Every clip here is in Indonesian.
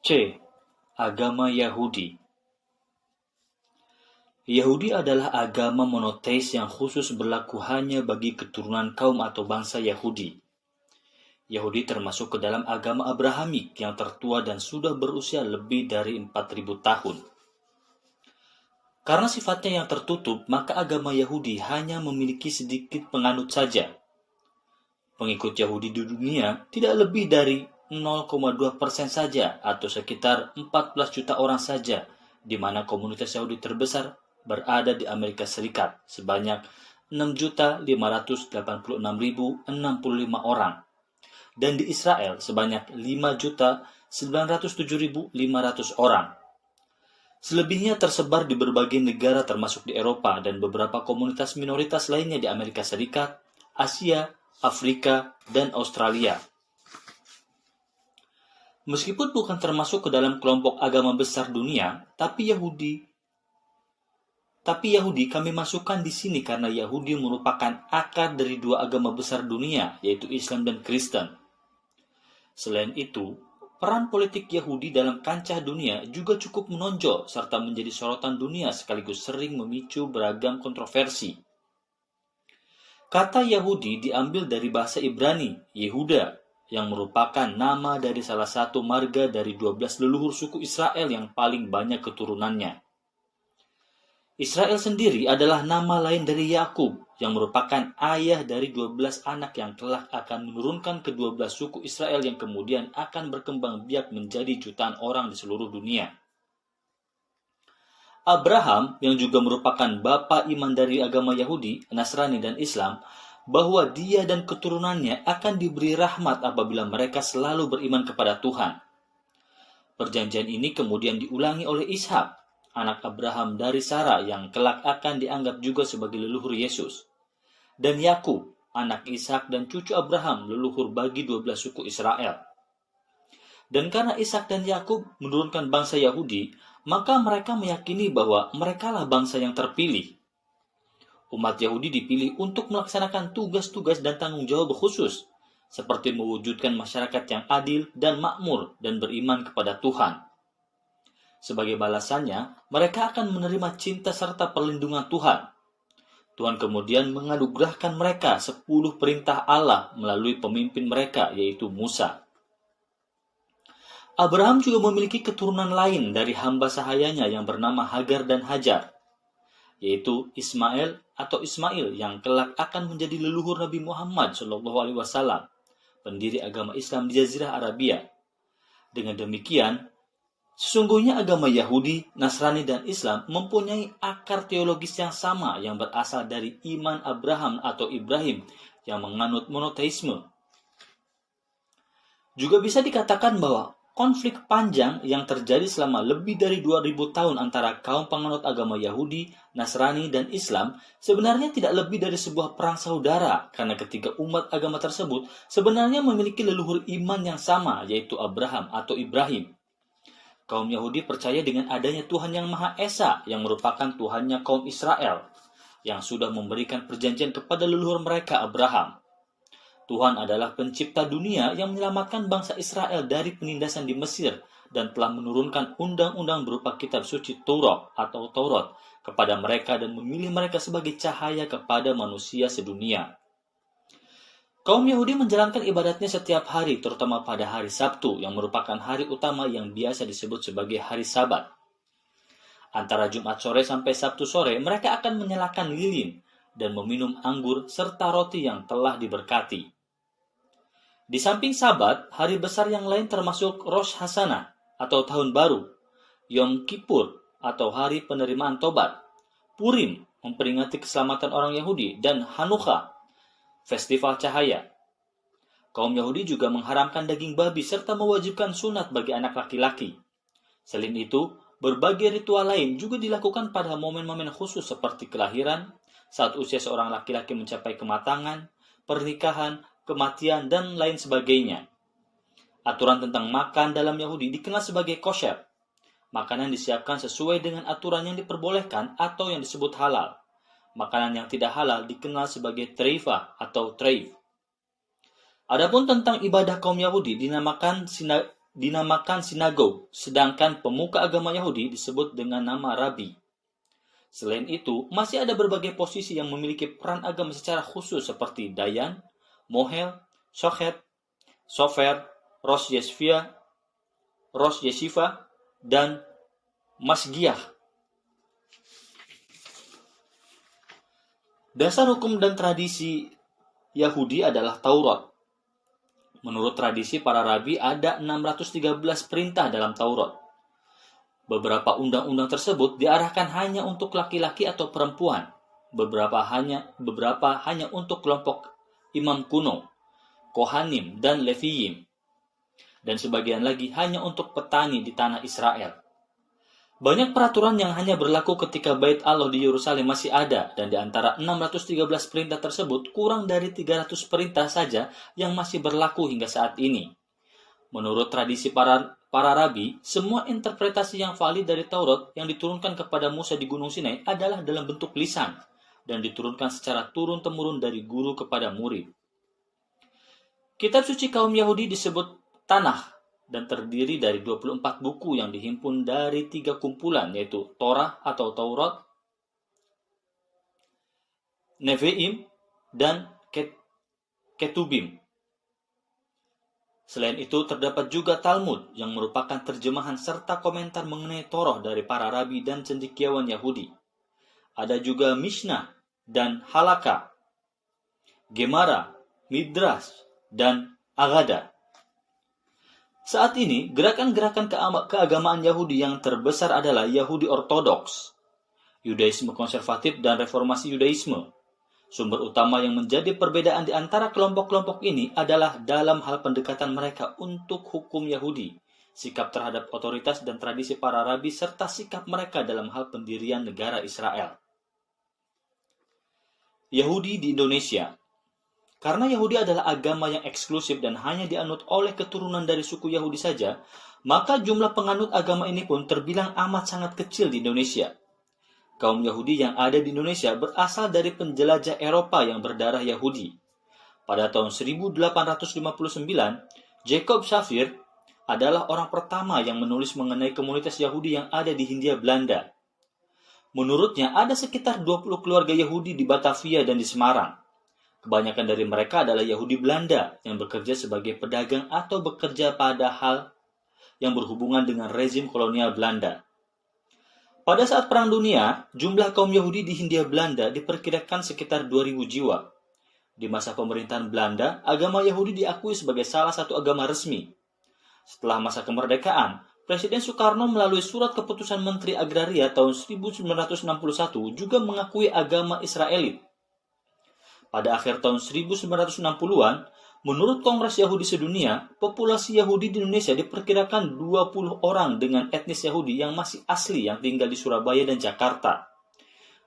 C. Agama Yahudi. Yahudi adalah agama monoteis yang khusus berlaku hanya bagi keturunan kaum atau bangsa Yahudi. Yahudi termasuk ke dalam agama Abrahamik yang tertua dan sudah berusia lebih dari 4.000 tahun. Karena sifatnya yang tertutup, maka agama Yahudi hanya memiliki sedikit penganut saja. Pengikut Yahudi di dunia tidak lebih dari 0,2% saja atau sekitar 14 juta orang saja, di mana komunitas Yahudi terbesar berada di Amerika Serikat sebanyak 6.586.065 orang dan di Israel sebanyak 5.907.500 orang. Selebihnya tersebar di berbagai negara termasuk di Eropa dan beberapa komunitas minoritas lainnya di Amerika Serikat, Asia, Afrika, dan Australia. Meskipun bukan termasuk ke dalam kelompok agama besar dunia, tapi Yahudi kami masukkan di sini karena Yahudi merupakan akar dari dua agama besar dunia, yaitu Islam dan Kristen. Selain itu, peran politik Yahudi dalam kancah dunia juga cukup menonjol serta menjadi sorotan dunia sekaligus sering memicu beragam kontroversi. Kata Yahudi diambil dari bahasa Ibrani, Yehuda, yang merupakan nama dari salah satu marga dari 12 leluhur suku Israel yang paling banyak keturunannya. Israel sendiri adalah nama lain dari Yakub, yang merupakan ayah dari 12 anak yang kelak akan menurunkan ke-12 suku Israel yang kemudian akan berkembang biak menjadi jutaan orang di seluruh dunia. Abraham, yang juga merupakan bapa iman dari agama Yahudi, Nasrani, dan Islam, bahwa dia dan keturunannya akan diberi rahmat apabila mereka selalu beriman kepada Tuhan. Perjanjian ini kemudian diulangi oleh Ishak, anak Abraham dari Sarah yang kelak akan dianggap juga sebagai leluhur Yesus. Dan Yakub, anak Ishak dan cucu Abraham, leluhur bagi 12 suku Israel. Dan karena Ishak dan Yakub menurunkan bangsa Yahudi, maka mereka meyakini bahwa merekalah bangsa yang terpilih. Umat Yahudi dipilih untuk melaksanakan tugas-tugas dan tanggung jawab khusus, seperti mewujudkan masyarakat yang adil dan makmur dan beriman kepada Tuhan. Sebagai balasannya, mereka akan menerima cinta serta perlindungan Tuhan. Tuhan kemudian menganugerahkan mereka 10 perintah Allah melalui pemimpin mereka, yaitu Musa. Abraham juga memiliki keturunan lain dari hamba sahayanya yang bernama Hagar dan Hajar, yaitu Ismail atau Ismail yang kelak akan menjadi leluhur Nabi Muhammad SAW, pendiri agama Islam di Jazirah Arabia. Dengan demikian, sesungguhnya agama Yahudi, Nasrani, dan Islam mempunyai akar teologis yang sama yang berasal dari iman Abraham atau Ibrahim yang menganut monoteisme. Juga bisa dikatakan bahwa konflik panjang yang terjadi selama lebih dari 2000 tahun antara kaum penganut agama Yahudi, Nasrani, dan Islam sebenarnya tidak lebih dari sebuah perang saudara karena ketiga umat agama tersebut sebenarnya memiliki leluhur iman yang sama, yaitu Abraham atau Ibrahim. Kaum Yahudi percaya dengan adanya Tuhan yang Maha Esa yang merupakan Tuhannya kaum Israel yang sudah memberikan perjanjian kepada leluhur mereka Abraham. Tuhan adalah pencipta dunia yang menyelamatkan bangsa Israel dari penindasan di Mesir dan telah menurunkan undang-undang berupa kitab suci Taurat atau Taurat kepada mereka dan memilih mereka sebagai cahaya kepada manusia sedunia. Kaum Yahudi menjalankan ibadatnya setiap hari, terutama pada hari Sabtu, yang merupakan hari utama yang biasa disebut sebagai hari Sabat. Antara Jumat sore sampai Sabtu sore, mereka akan menyalakan lilin dan meminum anggur serta roti yang telah diberkati. Di samping Sabat, hari besar yang lain termasuk Rosh Hashanah atau Tahun Baru, Yom Kippur atau Hari Penerimaan Tobat, Purim memperingati keselamatan orang Yahudi, dan Hanukkah, Festival Cahaya. Kaum Yahudi juga mengharamkan daging babi serta mewajibkan sunat bagi anak laki-laki. Selain itu, berbagai ritual lain juga dilakukan pada momen-momen khusus seperti kelahiran, saat usia seorang laki-laki mencapai kematangan, pernikahan, kematian, dan lain sebagainya. Aturan tentang makan dalam Yahudi dikenal sebagai kosher. Makanan disiapkan sesuai dengan aturan yang diperbolehkan atau yang disebut halal. Makanan yang tidak halal dikenal sebagai treifah atau treif. Adapun tentang ibadah kaum Yahudi dinamakan dinamakan sinagog, sedangkan pemuka agama Yahudi disebut dengan nama rabi. Selain itu, masih ada berbagai posisi yang memiliki peran agama secara khusus seperti Dayan, Mohel, Shochet, Sofer, Rosh Yeshiva, dan Masgiah. Dasar hukum dan tradisi Yahudi adalah Taurat. Menurut tradisi para rabi ada 613 perintah dalam Taurat. Beberapa undang-undang tersebut diarahkan hanya untuk laki-laki atau perempuan. Beberapa hanya untuk kelompok imam kuno, Kohanim, dan Leviyim. Dan sebagian lagi hanya untuk petani di tanah Israel. Banyak peraturan yang hanya berlaku ketika Bait Allah di Yerusalem masih ada, dan di antara 613 perintah tersebut, kurang dari 300 perintah saja yang masih berlaku hingga saat ini. Menurut tradisi para rabi, semua interpretasi yang valid dari Taurat yang diturunkan kepada Musa di Gunung Sinai adalah dalam bentuk lisan, dan diturunkan secara turun-temurun dari guru kepada murid. Kitab suci kaum Yahudi disebut Tanakh, dan terdiri dari 24 buku yang dihimpun dari 3 kumpulan, yaitu Torah atau Taurat, Nevi'im, dan Ketubim. Selain itu, terdapat juga Talmud yang merupakan terjemahan serta komentar mengenai Torah dari para rabi dan cendekiawan Yahudi. Ada juga Mishnah dan Halakha, Gemara, Midrash, dan Agada. Saat ini, gerakan-gerakan keagamaan Yahudi yang terbesar adalah Yahudi Ortodoks, Yudaisme konservatif, dan reformasi Yudaisme. Sumber utama yang menjadi perbedaan di antara kelompok-kelompok ini adalah dalam hal pendekatan mereka untuk hukum Yahudi, sikap terhadap otoritas dan tradisi para rabi, serta sikap mereka dalam hal pendirian negara Israel. Yahudi di Indonesia. Karena Yahudi adalah agama yang eksklusif dan hanya dianut oleh keturunan dari suku Yahudi saja, maka jumlah penganut agama ini pun terbilang amat sangat kecil di Indonesia. Kaum Yahudi yang ada di Indonesia berasal dari penjelajah Eropa yang berdarah Yahudi. Pada tahun 1859, Jacob Shafir adalah orang pertama yang menulis mengenai komunitas Yahudi yang ada di Hindia Belanda. Menurutnya, ada sekitar 20 keluarga Yahudi di Batavia dan di Semarang. Kebanyakan dari mereka adalah Yahudi Belanda yang bekerja sebagai pedagang atau bekerja pada hal yang berhubungan dengan rezim kolonial Belanda. Pada saat Perang Dunia, jumlah kaum Yahudi di Hindia Belanda diperkirakan sekitar 2.000 jiwa. Di masa pemerintahan Belanda, agama Yahudi diakui sebagai salah satu agama resmi. Setelah masa kemerdekaan, Presiden Soekarno melalui Surat Keputusan Menteri Agraria tahun 1961 juga mengakui agama Israelit. Pada akhir tahun 1960-an, menurut Kongres Yahudi Sedunia, populasi Yahudi di Indonesia diperkirakan 20 orang dengan etnis Yahudi yang masih asli yang tinggal di Surabaya dan Jakarta.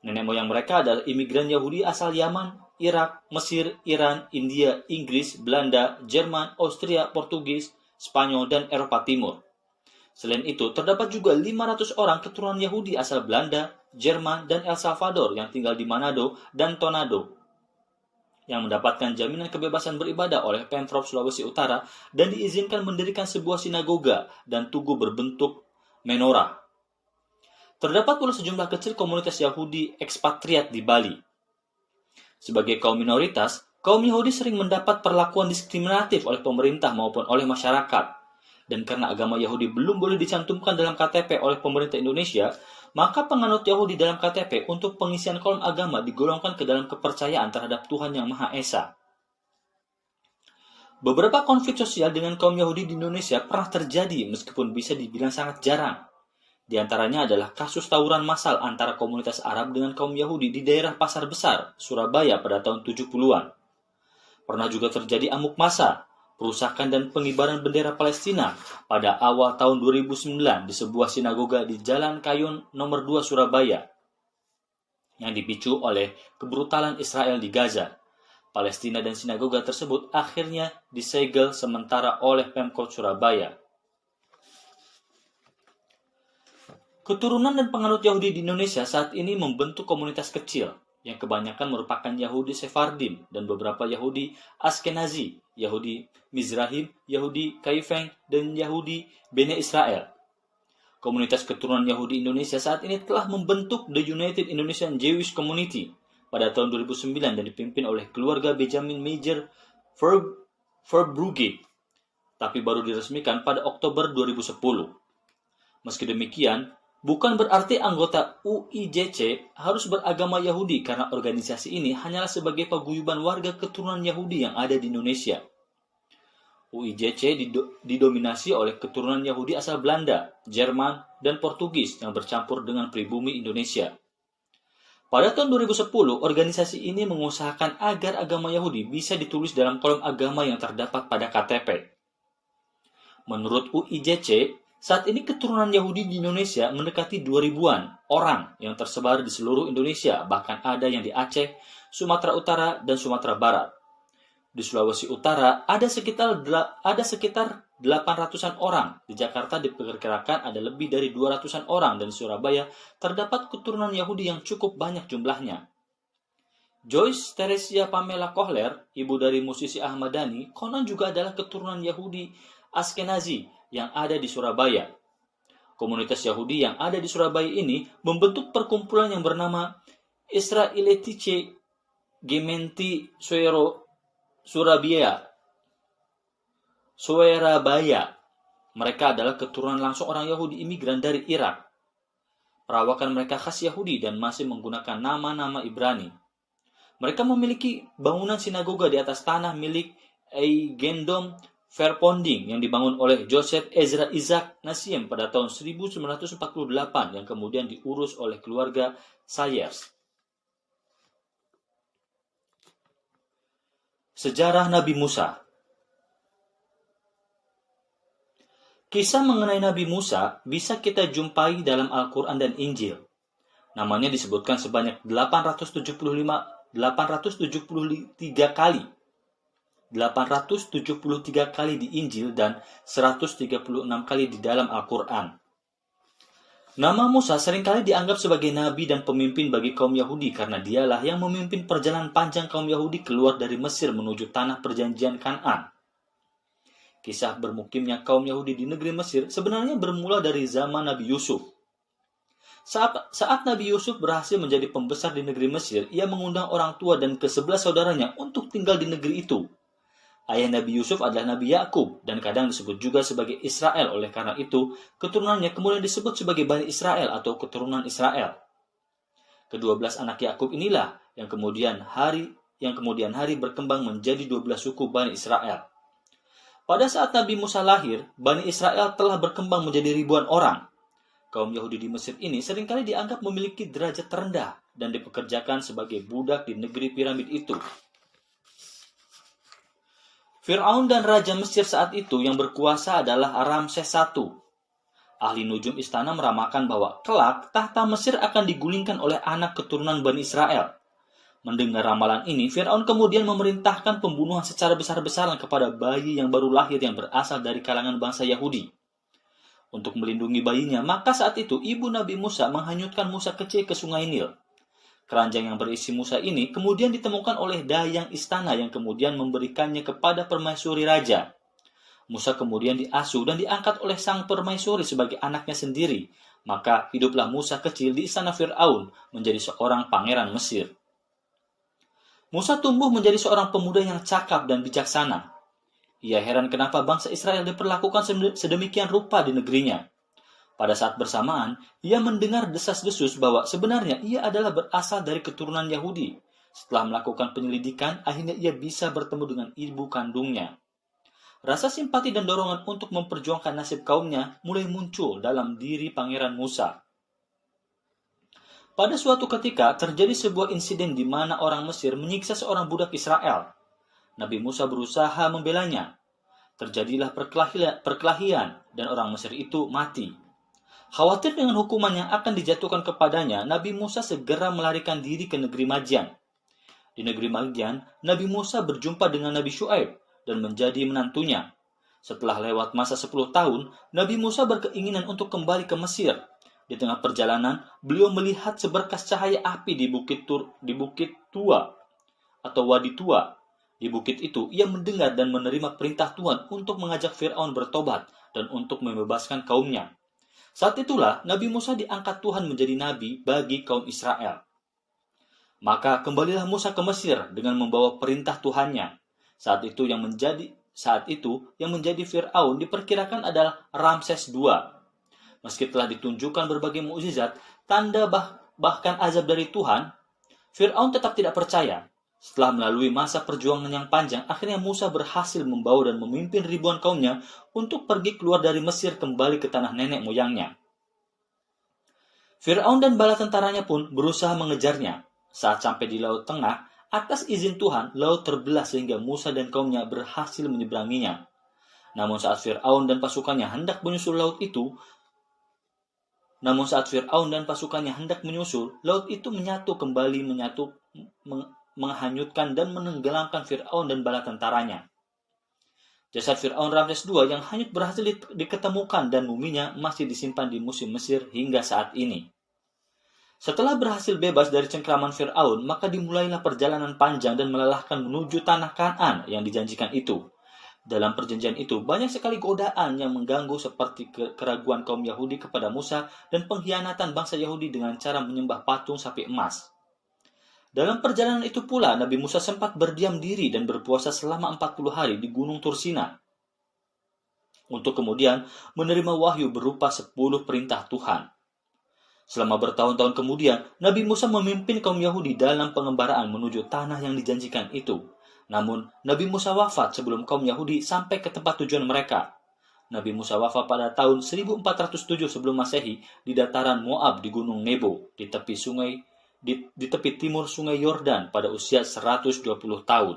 Nenek moyang mereka adalah imigran Yahudi asal Yaman, Irak, Mesir, Iran, India, Inggris, Belanda, Jerman, Austria, Portugis, Spanyol, dan Eropa Timur. Selain itu, terdapat juga 500 orang keturunan Yahudi asal Belanda, Jerman, dan El Salvador yang tinggal di Manado dan Tornado, yang mendapatkan jaminan kebebasan beribadah oleh Pemprov Sulawesi Utara dan diizinkan mendirikan sebuah sinagoga dan tugu berbentuk menorah. Terdapat pula sejumlah kecil komunitas Yahudi ekspatriat di Bali. Sebagai kaum minoritas, kaum Yahudi sering mendapat perlakuan diskriminatif oleh pemerintah maupun oleh masyarakat. Dan karena agama Yahudi belum boleh dicantumkan dalam KTP oleh pemerintah Indonesia, maka penganut Yahudi dalam KTP untuk pengisian kolom agama digolongkan ke dalam kepercayaan terhadap Tuhan Yang Maha Esa. Beberapa konflik sosial dengan kaum Yahudi di Indonesia pernah terjadi meskipun bisa dibilang sangat jarang. Di antaranya adalah kasus tawuran massal antara komunitas Arab dengan kaum Yahudi di daerah Pasar Besar, Surabaya pada tahun 70-an. Pernah juga terjadi amuk massa, perusakan dan pengibaran bendera Palestina pada awal tahun 2009 di sebuah sinagoga di Jalan Kayun nomor 2 Surabaya yang dipicu oleh kebrutalan Israel di Gaza. Palestina dan sinagoga tersebut akhirnya disegel sementara oleh Pemkot Surabaya. Keturunan dan penganut Yahudi di Indonesia saat ini membentuk komunitas kecil. yang kebanyakan merupakan Yahudi Sephardim dan beberapa Yahudi Askenazi, Yahudi Mizrahim, Yahudi Kaifeng, dan Yahudi Bene Israel. Komunitas keturunan Yahudi Indonesia saat ini telah membentuk The United Indonesian Jewish Community pada tahun 2009 dan dipimpin oleh keluarga Benjamin Major Verbrugge, tapi baru diresmikan pada Oktober 2010. Meski demikian, bukan berarti anggota UIJC harus beragama Yahudi karena organisasi ini hanyalah sebagai paguyuban warga keturunan Yahudi yang ada di Indonesia. UIJC didominasi oleh keturunan Yahudi asal Belanda, Jerman, dan Portugis yang bercampur dengan pribumi Indonesia. Pada tahun 2010, organisasi ini mengusahakan agar agama Yahudi bisa ditulis dalam kolom agama yang terdapat pada KTP. Menurut UIJC, saat ini keturunan Yahudi di Indonesia mendekati 2.000-an orang yang tersebar di seluruh Indonesia, bahkan ada yang di Aceh, Sumatera Utara, dan Sumatera Barat. Di Sulawesi Utara ada sekitar 800-an orang. Di Jakarta diperkirakan ada lebih dari 200-an orang dan di Surabaya terdapat keturunan Yahudi yang cukup banyak jumlahnya. Joyce Theresia Pamela Kohler, ibu dari musisi Ahmad Dhani, konon juga adalah keturunan Yahudi Askenazi yang ada di Surabaya. Komunitas Yahudi yang ada di Surabaya ini membentuk perkumpulan yang bernama Israelitice Gementi Surabaya. Mereka adalah keturunan langsung orang Yahudi imigran dari Irak. Perawakan mereka khas Yahudi dan masih menggunakan nama-nama Ibrani. Mereka memiliki bangunan sinagoga di atas tanah milik Eigendom Verponding yang dibangun oleh Joseph Ezra Isaac Nassim pada tahun 1948 yang kemudian diurus oleh keluarga Sayers. Sejarah Nabi Musa. Kisah mengenai Nabi Musa bisa kita jumpai dalam Al-Quran dan Injil. Namanya disebutkan sebanyak 873 kali. 873 kali di Injil dan 136 kali di dalam Al-Quran. Nama Musa seringkali dianggap sebagai nabi dan pemimpin bagi kaum Yahudi karena dialah yang memimpin perjalanan panjang kaum Yahudi keluar dari Mesir menuju tanah perjanjian Kan'an. Kisah bermukimnya kaum Yahudi di negeri Mesir sebenarnya bermula dari zaman Nabi Yusuf. Saat Nabi Yusuf berhasil menjadi pembesar di negeri Mesir, ia mengundang orang tua dan ke-11 saudaranya untuk tinggal di negeri itu. Ayah Nabi Yusuf adalah Nabi Yakub dan kadang disebut juga sebagai Israel. Oleh karena itu, keturunannya kemudian disebut sebagai Bani Israel atau keturunan Israel. Ke-12 anak Yakub inilah yang kemudian hari berkembang menjadi 12 suku Bani Israel. Pada saat Nabi Musa lahir, Bani Israel telah berkembang menjadi ribuan orang. Kaum Yahudi di Mesir ini seringkali dianggap memiliki derajat terendah dan dipekerjakan sebagai budak di negeri piramid itu. Fir'aun dan Raja Mesir saat itu yang berkuasa adalah Ramses I. Ahli nujum istana meramalkan bahwa kelak tahta Mesir akan digulingkan oleh anak keturunan Bani Israel. Mendengar ramalan ini, Fir'aun kemudian memerintahkan pembunuhan secara besar-besaran kepada bayi yang baru lahir yang berasal dari kalangan bangsa Yahudi. Untuk melindungi bayinya, maka saat itu ibu Nabi Musa menghanyutkan Musa kecil ke sungai Nil. Keranjang yang berisi Musa ini kemudian ditemukan oleh dayang istana yang kemudian memberikannya kepada permaisuri raja. Musa kemudian diasuh dan diangkat oleh sang permaisuri sebagai anaknya sendiri. Maka hiduplah Musa kecil di istana Fir'aun menjadi seorang pangeran Mesir. Musa tumbuh menjadi seorang pemuda yang cakap dan bijaksana. Ia heran kenapa bangsa Israel diperlakukan sedemikian rupa di negerinya. Pada saat bersamaan, ia mendengar desas-desus bahwa sebenarnya ia adalah berasal dari keturunan Yahudi. Setelah melakukan penyelidikan, akhirnya ia bisa bertemu dengan ibu kandungnya. Rasa simpati dan dorongan untuk memperjuangkan nasib kaumnya mulai muncul dalam diri Pangeran Musa. Pada suatu ketika, terjadi sebuah insiden di mana orang Mesir menyiksa seorang budak Israel. Nabi Musa berusaha membelanya. Terjadilah perkelahian dan orang Mesir itu mati. Khawatir dengan hukuman yang akan dijatuhkan kepadanya, Nabi Musa segera melarikan diri ke negeri Madyan. Di negeri Madyan, Nabi Musa berjumpa dengan Nabi Syuaib dan menjadi menantunya. Setelah lewat masa 10 tahun, Nabi Musa berkeinginan untuk kembali ke Mesir. Di tengah perjalanan, beliau melihat seberkas cahaya api di Bukit Tua atau Wadi Tua. Di bukit itu, ia mendengar dan menerima perintah Tuhan untuk mengajak Fir'aun bertobat dan untuk membebaskan kaumnya. Saat itulah Nabi Musa diangkat Tuhan menjadi nabi bagi kaum Israel. Maka kembalilah Musa ke Mesir dengan membawa perintah Tuhannya. Saat itu yang menjadi Fir'aun diperkirakan adalah Ramses II. Meski telah ditunjukkan berbagai mukjizat, tanda bahkan azab dari Tuhan, Fir'aun tetap tidak percaya. Setelah melalui masa perjuangan yang panjang, akhirnya Musa berhasil membawa dan memimpin ribuan kaumnya untuk pergi keluar dari Mesir kembali ke tanah nenek moyangnya. Fir'aun dan bala tentaranya pun berusaha mengejarnya. Saat sampai di Laut Tengah, atas izin Tuhan, laut terbelah sehingga Musa dan kaumnya berhasil menyeberanginya. Namun saat Fir'aun dan pasukannya hendak menyusul, laut itu menyatu kembali, menghanyutkan dan menenggelamkan Fir'aun dan bala tentaranya. Jasad Fir'aun Ramses II yang hanyut berhasil diketemukan dan muminya masih disimpan di Museum Mesir hingga saat ini. Setelah berhasil bebas dari cengkraman Fir'aun, maka dimulailah perjalanan panjang dan melelahkan menuju tanah Kanaan yang dijanjikan itu. Dalam perjanjian itu, banyak sekali godaan yang mengganggu seperti keraguan kaum Yahudi kepada Musa dan pengkhianatan bangsa Yahudi dengan cara menyembah patung sapi emas. Dalam perjalanan itu pula, Nabi Musa sempat berdiam diri dan berpuasa selama 40 hari di Gunung Tursina, untuk kemudian menerima wahyu berupa 10 perintah Tuhan. Selama bertahun-tahun kemudian, Nabi Musa memimpin kaum Yahudi dalam pengembaraan menuju tanah yang dijanjikan itu. Namun, Nabi Musa wafat sebelum kaum Yahudi sampai ke tempat tujuan mereka. Nabi Musa wafat pada tahun 1407 sebelum Masehi di dataran Moab di Gunung Nebo, di tepi timur sungai Yordan pada usia 120 tahun.